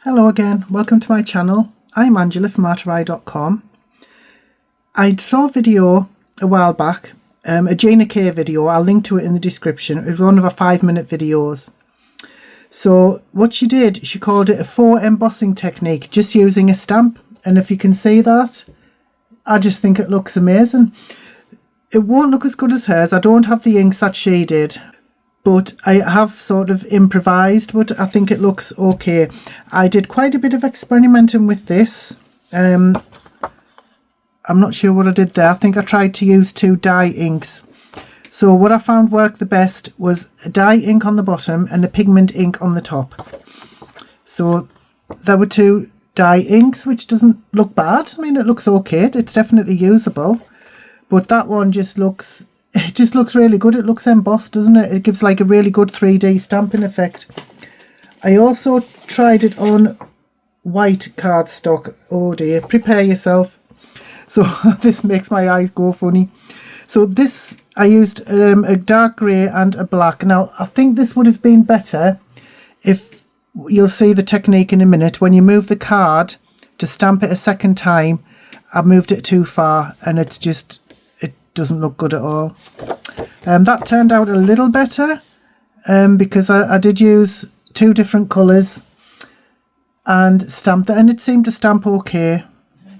Hello again, welcome to my channel. I'm Angela from artery.com. I saw a video a while back, a Gina video. I'll link to it in the description. It was one of her 5-minute videos. So what she did, she called it a faux embossing technique, just using a stamp. And if you can see that, I just think it looks amazing. It won't look as good as hers. I don't have the inks that she did, but I have sort of improvised, but I think it looks okay. I did quite a bit of experimenting with this. I'm not sure what I did there. I think I tried to use 2 dye inks. So what I found worked the best was a dye ink on the bottom and a pigment ink on the top. So there were 2 dye inks, which doesn't look bad. I mean, it looks okay. It's definitely usable. But that one just looks... it just looks really good. It looks embossed, doesn't it? It gives like a really good 3D stamping effect. I also tried it on white cardstock. Oh dear, prepare yourself. So this makes my eyes go funny. So this, I used a dark grey and a black. Now I think this would have been better if, you'll see the technique in a minute, when you move the card to stamp it a second time, I moved it too far and it's just... doesn't look good at all. That turned out a little better because I did use 2 different colours and stamped that, and it seemed to stamp okay.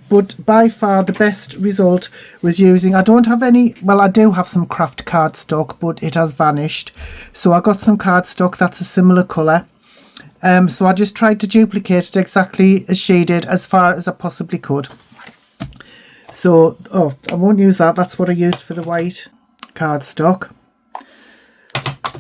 But by far the best result was using, I don't have any, well, I do have some kraft cardstock, but it has vanished. So I got some cardstock that's a similar colour. So I just tried to duplicate it exactly as she did, as far as I possibly could. So, oh, I won't use that. That's what I used for the white cardstock.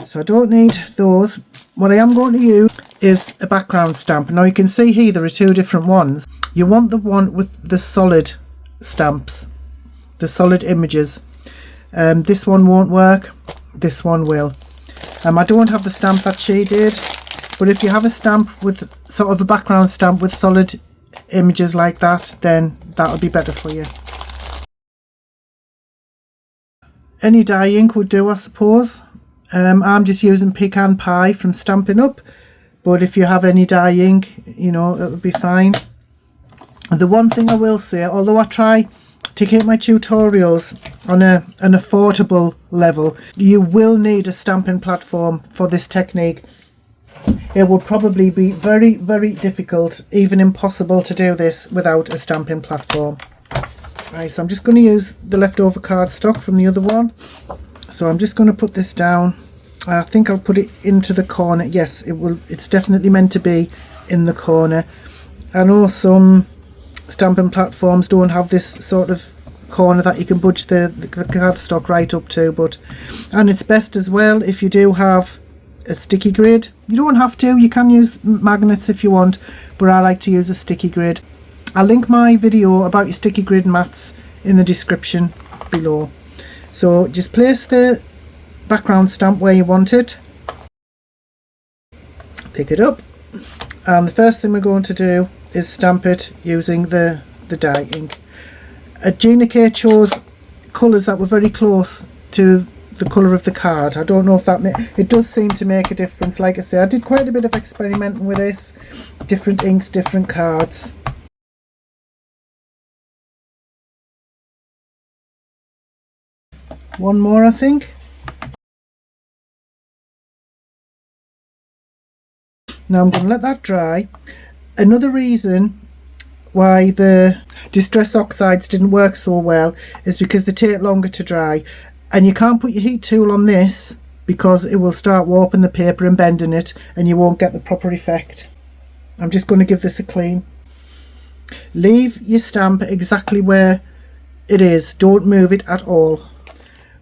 So I don't need those. What I am going to use is a background stamp. Now you can see here there are 2 different ones. You want the one with the solid stamps, the solid images. This one won't work. This one will. I don't have the stamp that she did, but if you have a stamp with sort of a background stamp with solid images like that, then that'll be better for you. Any dye ink would do, I suppose. I'm just using Pecan Pie from Stampin' Up, but if you have any dye ink, you know, it would be fine. And the one thing I will say, although I try to keep my tutorials on an affordable level, you will need a stamping platform for this technique. It will probably be very, very difficult, even impossible, to do this without a stamping platform. Right, so I'm just going to use the leftover cardstock from the other one. So I'm just going to put this down. I think I'll put it into the corner. Yes, it will. It's definitely meant to be in the corner. I know some stamping platforms don't have this sort of corner that you can budge the cardstock right up to, and it's best as well if you do have a sticky grid. You don't have to, you can use magnets if you want, but I like to use a sticky grid. I'll link my video about your sticky grid mats in the description below. So just place the background stamp where you want it, pick it up, and the first thing we're going to do is stamp it using the dye ink. Gina chose colours that were very close to the colour of the card. I don't know if that it does seem to make a difference. Like I say, I did quite a bit of experimenting with this, different inks, different cards. One more, I think. Now I'm going to let that dry. Another reason why the Distress Oxides didn't work so well is because they take longer to dry. And you can't put your heat tool on this because it will start warping the paper and bending it, and you won't get the proper effect. I'm just going to give this a clean. Leave your stamp exactly where it is. Don't move it at all.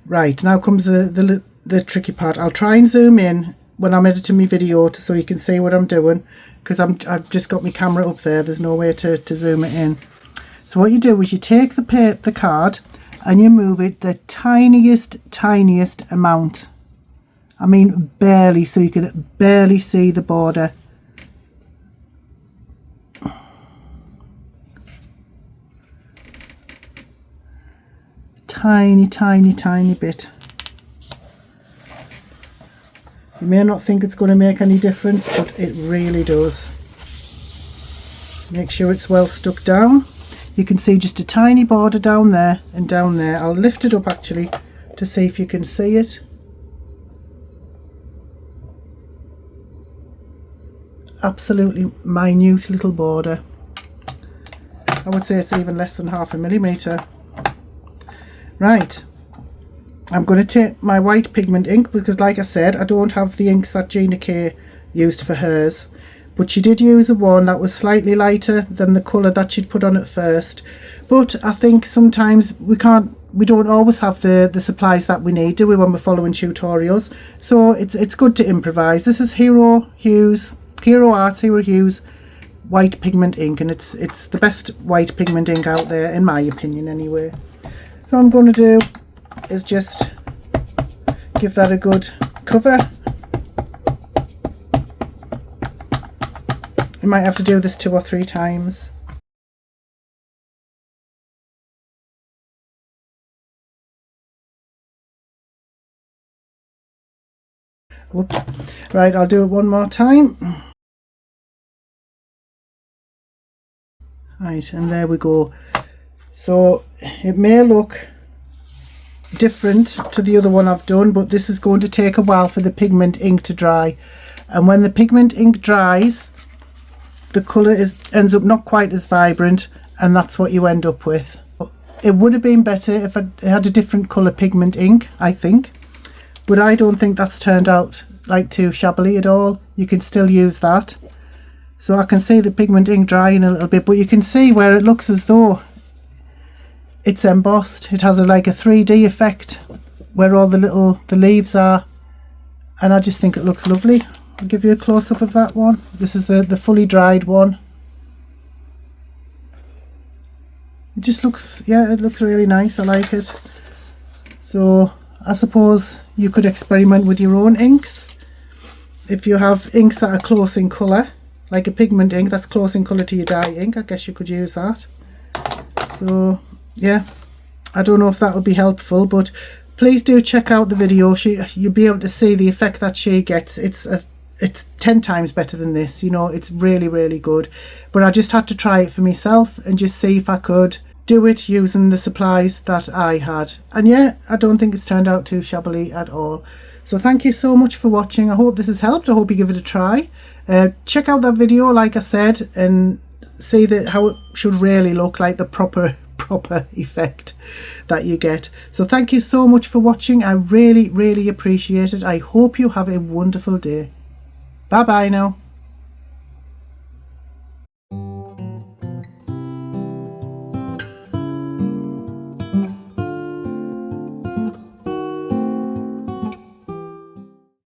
Right, now comes the tricky part. I'll try and zoom in when I'm editing my video so you can see what I'm doing, because I've just got my camera up there. There's no way to zoom it in. So what you do is you take the card and you move it the tiniest amount. I mean barely, so you can barely see the border. Tiny bit. You may not think it's going to make any difference, but it really does. Make sure it's well stuck down. You can see just a tiny border down there and down there. I'll lift it up actually to see if you can see it. Absolutely minute little border. I would say it's even less than 0.5 millimeter. Right, I'm going to take my white pigment ink because, like I said, I don't have the inks that Gina K used for hers, but she did use a one that was slightly lighter than the colour that she'd put on at first. But I think sometimes we don't always have the supplies that we need, do we, when we're following tutorials? So it's good to improvise. This is Hero Arts Hero Hues white pigment ink, and it's the best white pigment ink out there, in my opinion anyway. So what I'm going to do is just give that a good cover. You might have to do this 2 or 3 times. Whoops. Right, I'll do it one more time. Right, and there we go. So it may look different to the other one I've done, but this is going to take a while for the pigment ink to dry, and when the pigment ink dries, the colour ends up not quite as vibrant, and that's what you end up with. It would have been better if I had a different colour pigment ink, I think, but I don't think that's turned out like too shabbily at all. You can still use that. So I can see the pigment ink drying a little bit, but you can see where it looks as though it's embossed. It has like a 3D effect where all the leaves are, and I just think it looks lovely. I'll give you a close-up of that one. This is the fully dried one. It just looks, yeah, it looks really nice. I like it. So I suppose you could experiment with your own inks. If you have inks that are close in colour, like a pigment ink that's close in colour to your dye ink, I guess you could use that. So yeah, I don't know if that would be helpful, but please do check out the video. You'll be able to see the effect that she gets. It's 10 times better than this, you know. It's really, really good. But I just had to try it for myself and just see if I could do it using the supplies that I had, and yeah, I don't think it's turned out too shabbily at all. So thank you so much for watching. I hope this has helped. I hope you give it a try. Check out that video, like I said, and see how it should really look, like the proper effect that you get. So thank you so much for watching. I really, really appreciate it. I hope you have a wonderful day. Bye bye now.